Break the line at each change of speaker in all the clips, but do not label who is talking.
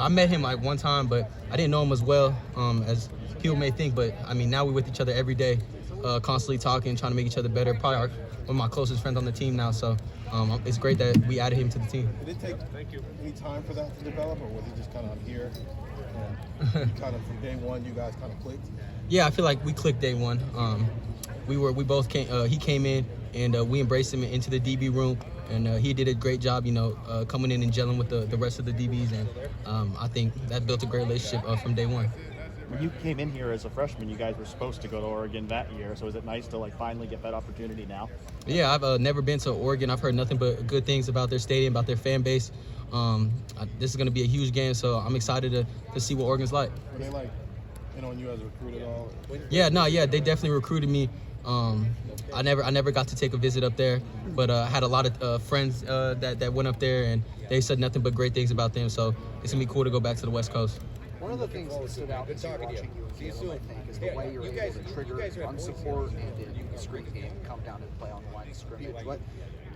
I met him like one time, but I didn't know him as well as people may think. But I mean, now we're with each other every day, constantly talking, trying to make each other better. Probably one of my closest friends on the team now. So it's great that we added him to the team.
Did it take any time for that to develop, or was it just kind of here? And kind of from day one, you guys kind of clicked?
Yeah, I feel like we clicked day one. We both came. He came in, and we embraced him into the DB room, and he did a great job. Coming in and gelling with the rest of the DBs, and I think that built a great relationship from day one.
When you came in here as a freshman, you guys were supposed to go to Oregon that year. So is it nice to finally get that opportunity now?
Yeah, I've never been to Oregon. I've heard nothing but good things about their stadium, about their fan base. This is going to be a huge game, so I'm excited to see what Oregon's like.
Were they on you as a recruit at all?
Yeah, they definitely recruited me. I never got to take a visit up there, but I had a lot of friends that went up there, and they said nothing but great things about them. So it's gonna be cool to go back to the West Coast.
One of the things that stood out in watching you in Caleb, I think, is the way you're able to trigger run support and in the screen game come down and play on the line of scrimmage.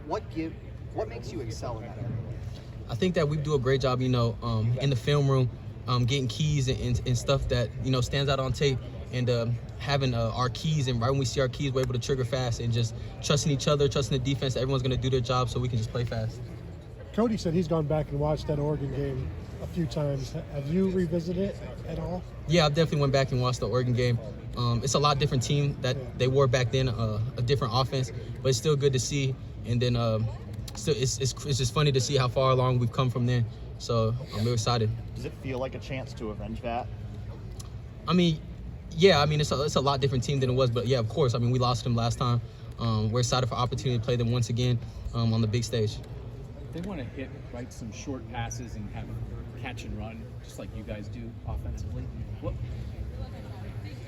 What makes you excel in that area?
I think that we do a great job, in the film room, getting keys and stuff that stands out on tape, and having our keys. And right when we see our keys, we're able to trigger fast and just trusting each other, trusting the defense. Everyone's going to do their job, so we can just play fast.
Cody said he's gone back and watched that Oregon game a few times. Have you revisited it at all?
Yeah, I definitely went back and watched the Oregon game. It's a lot different team that they were back then, a different offense, but it's still good to see. And then it's just funny to see how far along we've come from then. So I'm really excited.
Does it feel like a chance to avenge that?
Yeah, it's a lot different team than it was, but yeah, of course. We lost them last time. We're excited for opportunity to play them once again on the big stage.
They want to hit some short passes and have catch and run, just like you guys do offensively.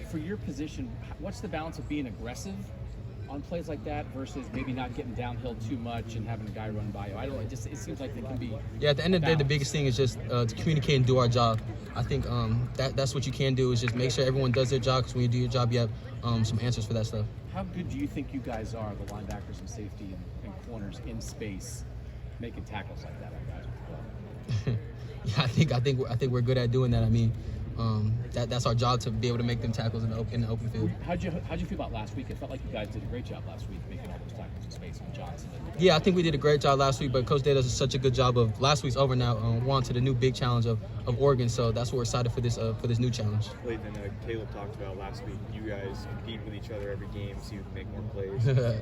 For your position, what's the balance of being aggressive on plays like that versus maybe not getting downhill too much and having a guy run by you? It seems like they can be.
Yeah, at the end of the day, the biggest thing is just to communicate and do our job. I think that's what you can do, is just make sure everyone does their job, because when you do your job, you have some answers for that stuff.
How good do you think you guys are, the linebackers and safety and corners in space, making tackles like that?
Yeah, I think we're good at doing that. That's our job, to be able to make them tackles in the open field.
How'd you feel about last week? It felt like you guys did a great job last week making all those tackles in space with Johnson.
Yeah, I think we did a great job last week, but Coach Day does such a good job of last week's over now. We're on to the new big challenge of Oregon, so that's what we're excited for this new challenge.
Latham, Caleb talked about last week, you guys compete with each other every game, so you can make more plays.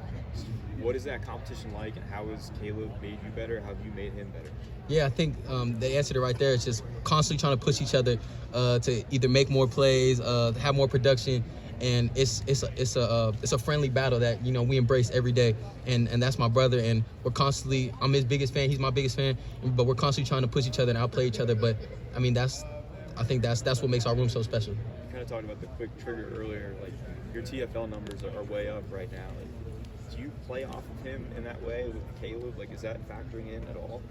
What is that competition like, and how has Caleb made you better? How have you made him better? Yeah, I think they answered it right there. It's just constantly trying to push each other to either make more plays, have more production, and it's a friendly battle that we embrace every day. And that's my brother, and we're constantly. I'm his biggest fan. He's my biggest fan, but we're constantly trying to push each other and outplay each other. But I think that's what makes our room so special. You kind of talked about the quick trigger earlier. Like, your TFL numbers are way up right now. Do you play off of him in that way with Caleb? Is that factoring in at all?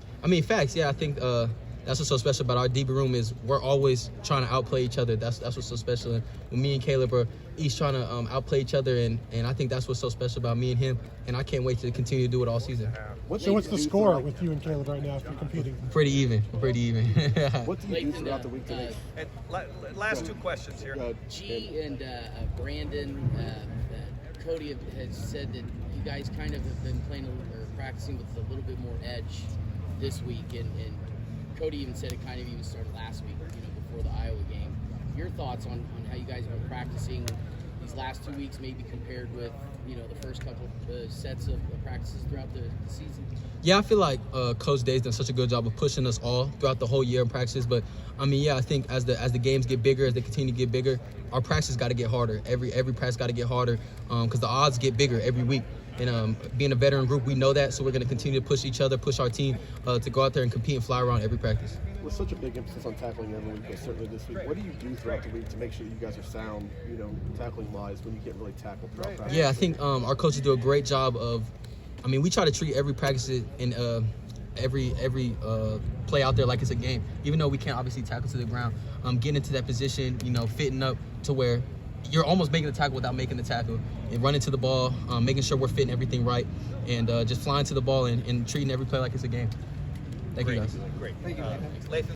Facts. Yeah, I think that's what's so special about our DB room, is we're always trying to outplay each other. That's what's so special. And when me and Caleb are each trying to outplay each other, and I think that's what's so special about me and him. And I can't wait to continue to do it all season.
What's the score with you and Caleb right now if you're competing?
Pretty even.
What do you do throughout the week today?
Last two questions here.
G and Brandon, Cody has said that you guys kind of have been playing or practicing with a little bit more edge this week, and Cody even said it kind of even started last week, before the Iowa game. Your thoughts on how you guys have been practicing these last 2 weeks, maybe compared with the first couple sets of practices throughout the season? Yeah, I feel like Coach Day's done such a good job of pushing us all throughout the whole year in practices. But I think as the games get bigger, as they continue to get bigger, our practice got to get harder. Every practice got to get harder, because the odds get bigger every week. And being a veteran group, we know that, so we're going to continue to push each other, push our team to go out there and compete and fly around every practice.
With such a big emphasis on tackling every week, but certainly this week, what do you do throughout the week to make sure that you guys are sound, tackling-wise, when you get really tackled throughout practice? Yeah, I think our coaches do a great job of, we try to treat every practice in every play out there like it's a game. Even though we can't obviously tackle to the ground, getting into that position, fitting up to where you're almost making the tackle without making the tackle, and running to the ball, making sure we're fitting everything right, and just flying to the ball and treating every play like it's a game. Thank you, guys.
Great. Thank you, Latham.